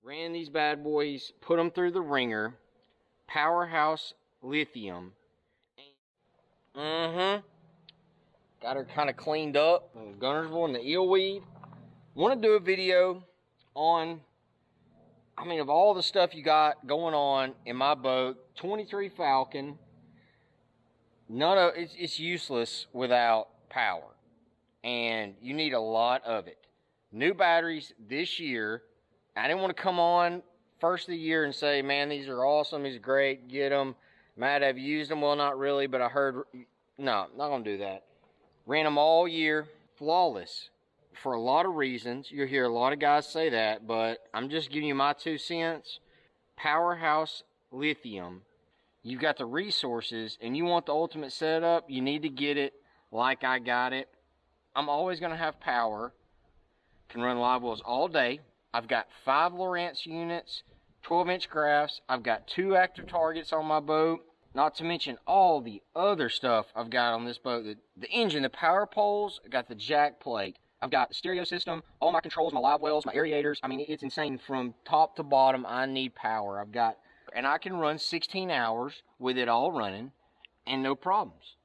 Ran these bad boys, put them through the ringer. Powerhouse Lithium. Got her kind of cleaned up. Gunnersville and the eelweed. Want to do a video on, of all the stuff you got going on in my boat. 23 Falcon. None of it's useless without power, and you need a lot of it. New batteries this year. I didn't want to come on first of the year and say, man, these are awesome, these are great, get them. Matt, have you used them? Well, not really, but I heard. No, not gonna do that. Ran them all year, flawless, for a lot of reasons. You'll hear a lot of guys say that, but I'm just giving you my 2 cents. Powerhouse Lithium. You've got the resources and you want the ultimate setup, you need to get it like I got it. I'm always going to have power. Can run live wells all day. I've got 5 Lowrance units, 12-inch graphs. I've got 2 active targets on my boat. Not to mention all the other stuff I've got on this boat. The engine, the power poles, I got the jack plate. I've got the stereo system, all my controls, my live wells, my aerators. It's insane from top to bottom. I need power. And I can run 16 hours with it all running and no problems.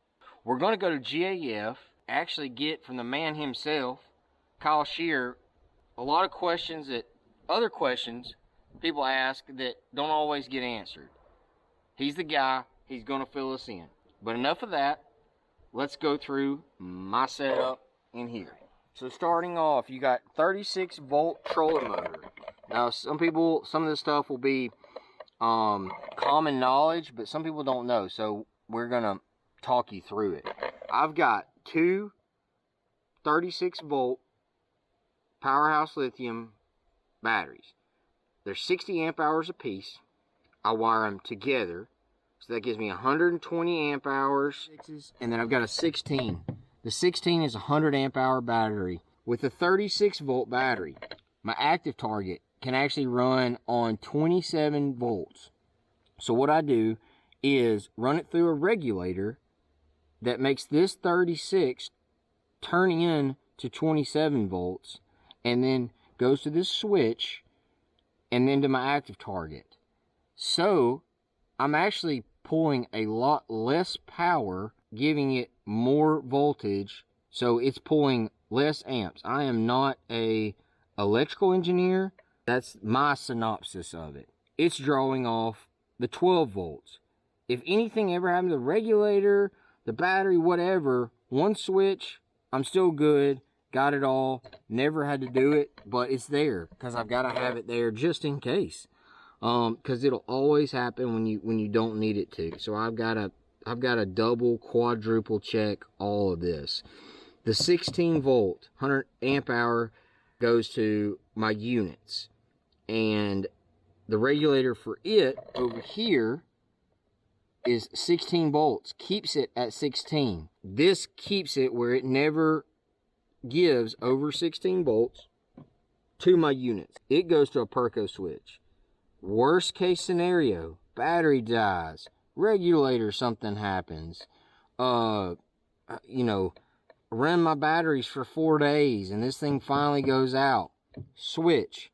We're going to go to GAF, actually get from the man himself, Kyle Shear, a lot of questions other questions people ask that don't always get answered. He's the guy, he's going to fill us in. But enough of that, let's go through my setup in here. So starting off, you got 36 volt trolling motor. Now some of this stuff will be common knowledge, but some people don't know, so we're gonna talk you through it. I've got 2 36 volt Powerhouse Lithium batteries. They're 60 amp hours a piece. I wire them together, so that gives me 120 amp hours, and then I've got a 16. The 16 is a 100 amp hour battery. With a 36 volt battery, my active target can actually run on 27 volts. So what I do is run it through a regulator that makes this 36 turn in to 27 volts, and then goes to this switch and then to my active target. So I'm actually pulling a lot less power, giving it more voltage, so it's pulling less amps. I am not a electrical engineer. That's my synopsis of it. It's drawing off the 12 volts. If anything ever happened to the regulator, the battery, whatever, one switch, I'm still good. Got it all. Never had to do it, but it's there because I've got to have it there just in case. Because it'll always happen when you don't need it to. So I've got to double, quadruple check all of this. The 16 volt, 100 amp hour goes to my units. And the regulator for it over here is 16 volts. Keeps it at 16. This keeps it where it never gives over 16 volts to my units. It goes to a Perco switch. Worst case scenario, battery dies, regulator, something happens. Run my batteries for 4 days and this thing finally goes out. Switch.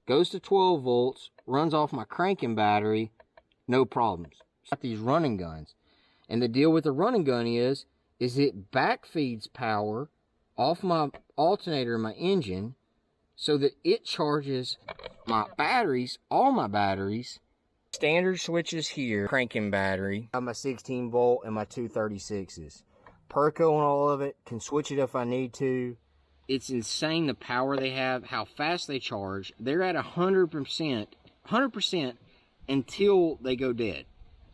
Goes to 12 volts, runs off my cranking battery, no problems. Got these running guns. And the deal with the running gun is it backfeeds power off my alternator, my engine, so that it charges my batteries, all my batteries. Standard switches here, cranking battery. I have my 16 volt and my 236s. Perco and all of it, can switch it if I need to. It's insane the power they have, how fast they charge. They're at 100% until they go dead.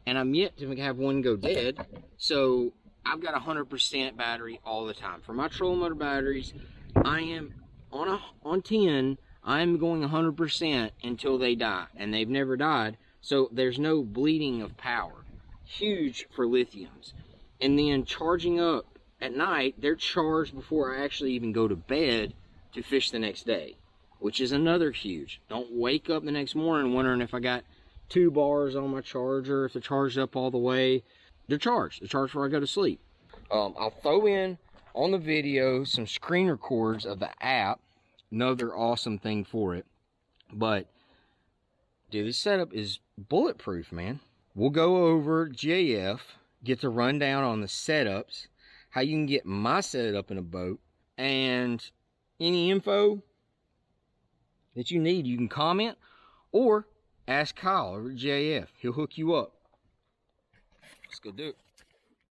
And I'm yet to have one go dead. So I've got 100% battery all the time. For my trolling motor batteries, I am on 10, I'm going 100% until they die. And they've never died. So there's no bleeding of power. Huge for lithiums. And then charging up at night, they're charged before I actually even go to bed to fish the next day, which is another huge. Don't wake up the next morning wondering if I got 2 bars on my charger, if they're charged up all the way. They're charged before I go to sleep. I'll throw in on the video some screen records of the app. Another awesome thing for it. But Dude, this setup is bulletproof, man. We'll go over JF, get the rundown on the setups, how you can get my setup in a boat, and any info that you need, you can comment or ask Kyle over at JF. He'll hook you up. Let's go do it.